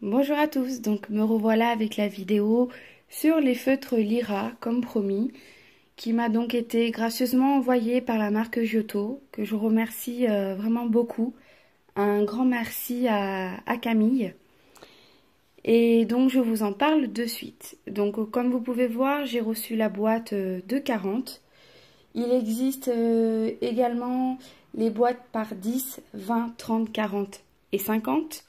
Bonjour à tous, donc me revoilà avec la vidéo sur les feutres Lyra comme promis, qui m'a donc été gracieusement envoyée par la marque Giotto, que je remercie vraiment beaucoup. Un grand merci à Camille. Et donc je vous en parle de suite. Donc comme vous pouvez voir, j'ai reçu la boîte de 40. Il existe également les boîtes par 10, 20, 30, 40 et 50.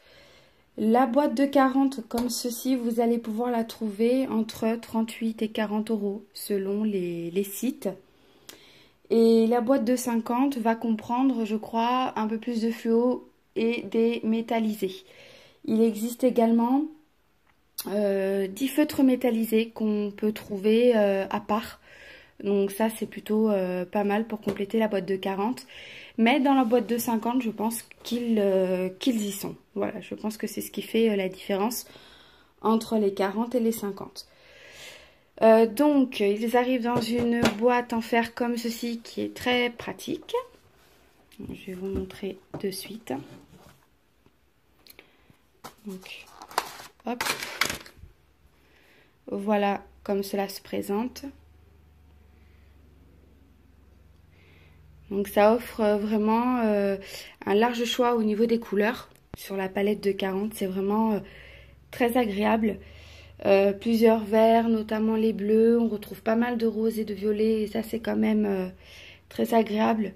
La boîte de 40 comme ceci, vous allez pouvoir la trouver entre 38 et 40 euros selon les sites. Et la boîte de 50 va comprendre, je crois, un peu plus de fluo et des métallisés. Il existe également 10 feutres métallisés qu'on peut trouver à part. Donc ça c'est plutôt pas mal pour compléter la boîte de 40. Mais dans la boîte de 50, je pense qu'ils y sont. Voilà, je pense que c'est ce qui fait la différence entre les 40 et les 50. Donc, ils arrivent dans une boîte en fer comme ceci qui est très pratique. Je vais vous montrer de suite. Donc, hop. Voilà comme cela se présente. Donc ça offre vraiment un large choix au niveau des couleurs sur la palette de 40. C'est vraiment très agréable. Plusieurs verts, notamment les bleus. On retrouve pas mal de roses et de violets. Et ça c'est quand même très agréable.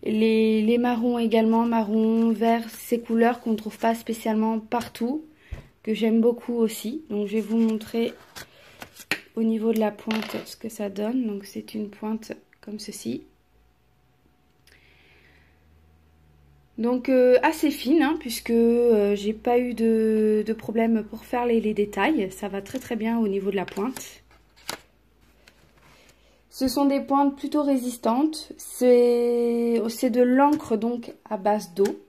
Les marrons également, marron, vert, ces couleurs qu'on ne trouve pas spécialement partout. Que j'aime beaucoup aussi. Donc je vais vous montrer au niveau de la pointe ce que ça donne. Donc c'est une pointe comme ceci. Donc assez fine, hein, puisque j'ai pas eu de problème pour faire les détails. Ça va très très bien au niveau de la pointe. Ce sont des pointes plutôt résistantes. C'est de l'encre donc à base d'eau.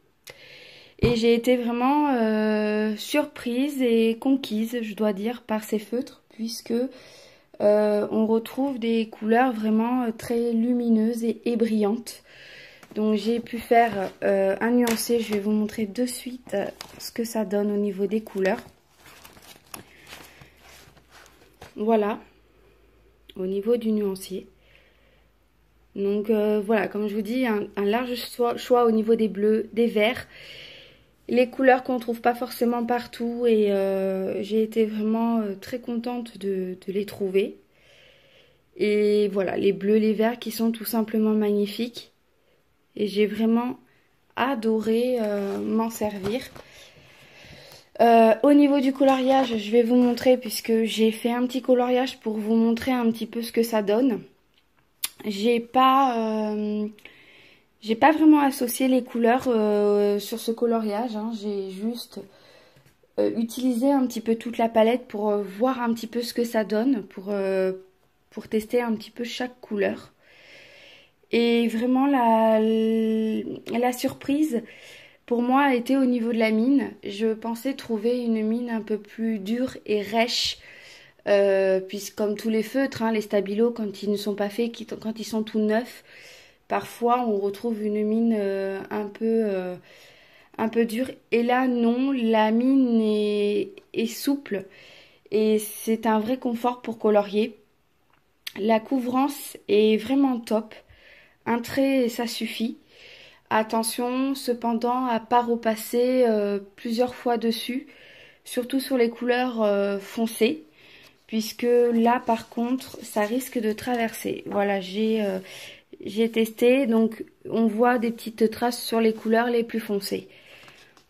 Et j'ai été vraiment surprise et conquise, je dois dire, par ces feutres, puisque on retrouve des couleurs vraiment très lumineuses et brillantes. Donc j'ai pu faire un nuancé, je vais vous montrer de suite ce que ça donne au niveau des couleurs. Voilà, au niveau du nuancier. Donc voilà, comme je vous dis, un large choix au niveau des bleus, des verts. Les couleurs qu'on ne trouve pas forcément partout et j'ai été vraiment très contente de les trouver. Et voilà, les bleus, les verts qui sont tout simplement magnifiques. Et j'ai vraiment adoré m'en servir. Au niveau du coloriage, je vais vous montrer puisque j'ai fait un petit coloriage pour vous montrer un petit peu ce que ça donne. J'ai pas vraiment associé les couleurs sur ce coloriage. Hein. J'ai juste utilisé un petit peu toute la palette pour voir un petit peu ce que ça donne, pour tester un petit peu chaque couleur. Et vraiment la surprise pour moi a été au niveau de la mine. Je pensais trouver une mine un peu plus dure et rêche. Puisque comme tous les feutres, hein, les stabilos quand ils ne sont pas faits, quand ils sont tout neufs, parfois on retrouve une mine un peu dure. Et là non, la mine est souple et c'est un vrai confort pour colorier. La couvrance est vraiment top. Un trait, ça suffit. Attention cependant à pas repasser plusieurs fois dessus, surtout sur les couleurs foncées, puisque là par contre ça risque de traverser. Voilà, j'ai testé, donc on voit des petites traces sur les couleurs les plus foncées.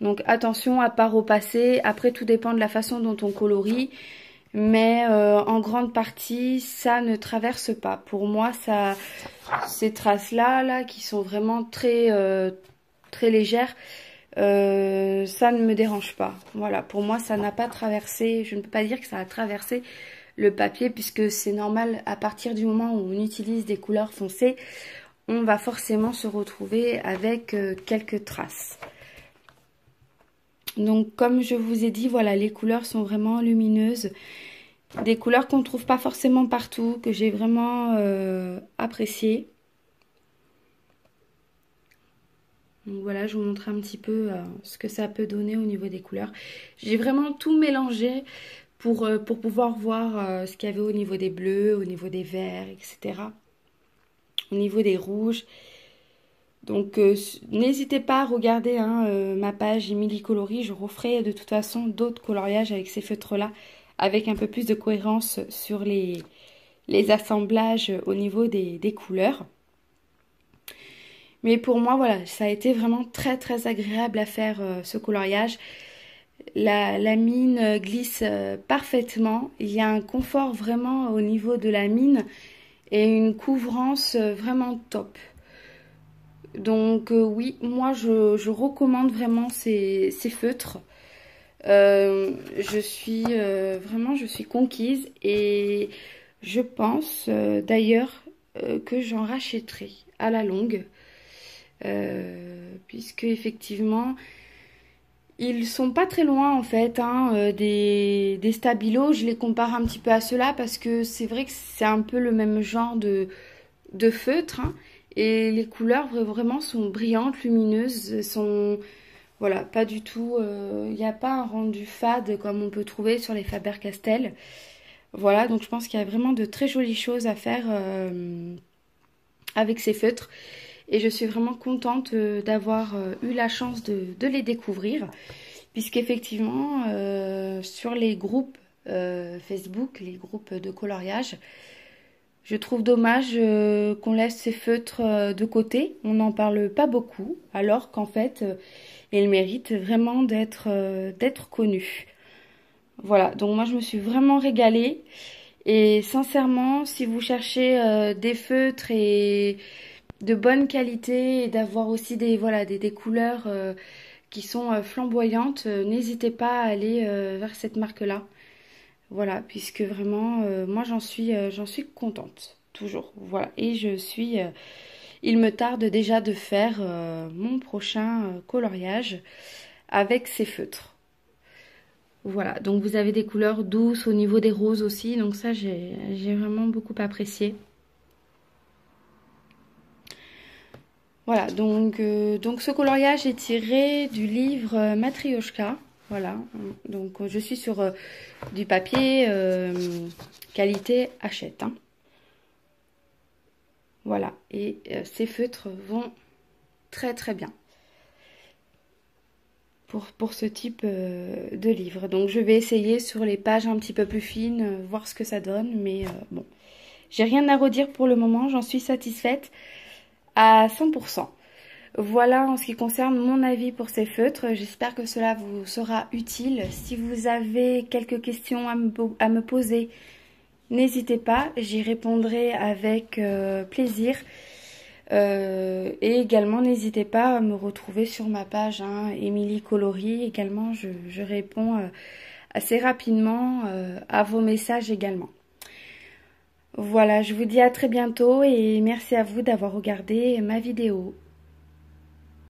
Donc attention à pas repasser. Après tout dépend de la façon dont on colorie. Mais en grande partie, ça ne traverse pas. Pour moi, ces traces-là, qui sont vraiment très légères, ça ne me dérange pas. Voilà, pour moi, ça n'a pas traversé. Je ne peux pas dire que ça a traversé le papier, puisque c'est normal, à partir du moment où on utilise des couleurs foncées, on va forcément se retrouver avec quelques traces. Donc comme je vous ai dit, voilà, les couleurs sont vraiment lumineuses. Des couleurs qu'on ne trouve pas forcément partout, que j'ai vraiment appréciées. Donc voilà, je vous montre un petit peu ce que ça peut donner au niveau des couleurs. J'ai vraiment tout mélangé pour pouvoir voir ce qu'il y avait au niveau des bleus, au niveau des verts, etc. Au niveau des rouges. Donc n'hésitez pas à regarder ma page Émilie Coloris. Je referai de toute façon d'autres coloriages avec ces feutres-là, avec un peu plus de cohérence sur les assemblages au niveau des couleurs. Mais pour moi, voilà, ça a été vraiment très très agréable à faire ce coloriage. La mine glisse parfaitement. Il y a un confort vraiment au niveau de la mine et une couvrance vraiment top. Donc oui, moi je recommande vraiment ces feutres. Je suis conquise et je pense d'ailleurs que j'en rachèterai à la longue. Puisque effectivement ils sont pas très loin en fait des Stabilo. Je les compare un petit peu à ceux-là parce que c'est vrai que c'est un peu le même genre de feutre et les couleurs vraiment sont brillantes, lumineuses, sont voilà, pas du tout, il n'y a pas un rendu fade comme on peut trouver sur les Faber-Castell. Voilà, donc je pense qu'il y a vraiment de très jolies choses à faire avec ces feutres. Et je suis vraiment contente d'avoir eu la chance de les découvrir. Puisqu'effectivement, sur les groupes Facebook, les groupes de coloriage, je trouve dommage qu'on laisse ces feutres de côté. On n'en parle pas beaucoup, alors qu'en fait, ils méritent vraiment d'être connus. Voilà, donc moi je me suis vraiment régalée. Et sincèrement, si vous cherchez des feutres et de bonne qualité et d'avoir aussi des couleurs qui sont flamboyantes, n'hésitez pas à aller vers cette marque-là. Voilà, puisque vraiment, moi j'en suis contente, toujours. Voilà, et il me tarde déjà de faire mon prochain coloriage avec ces feutres. Voilà, donc vous avez des couleurs douces au niveau des roses aussi, donc ça j'ai vraiment beaucoup apprécié. Voilà, donc ce coloriage est tiré du livre Matryoshka. Voilà, donc je suis sur du papier qualité Hachette. Voilà, et ces feutres vont très très bien pour ce type de livre. Donc je vais essayer sur les pages un petit peu plus fines, voir ce que ça donne. Mais bon, j'ai rien à redire pour le moment, j'en suis satisfaite à 100%. Voilà en ce qui concerne mon avis pour ces feutres. J'espère que cela vous sera utile. Si vous avez quelques questions à me poser, n'hésitez pas, j'y répondrai avec plaisir. Et également, n'hésitez pas à me retrouver sur ma page Émilie Coloris. Également, je réponds assez rapidement à vos messages également. Voilà, je vous dis à très bientôt et merci à vous d'avoir regardé ma vidéo.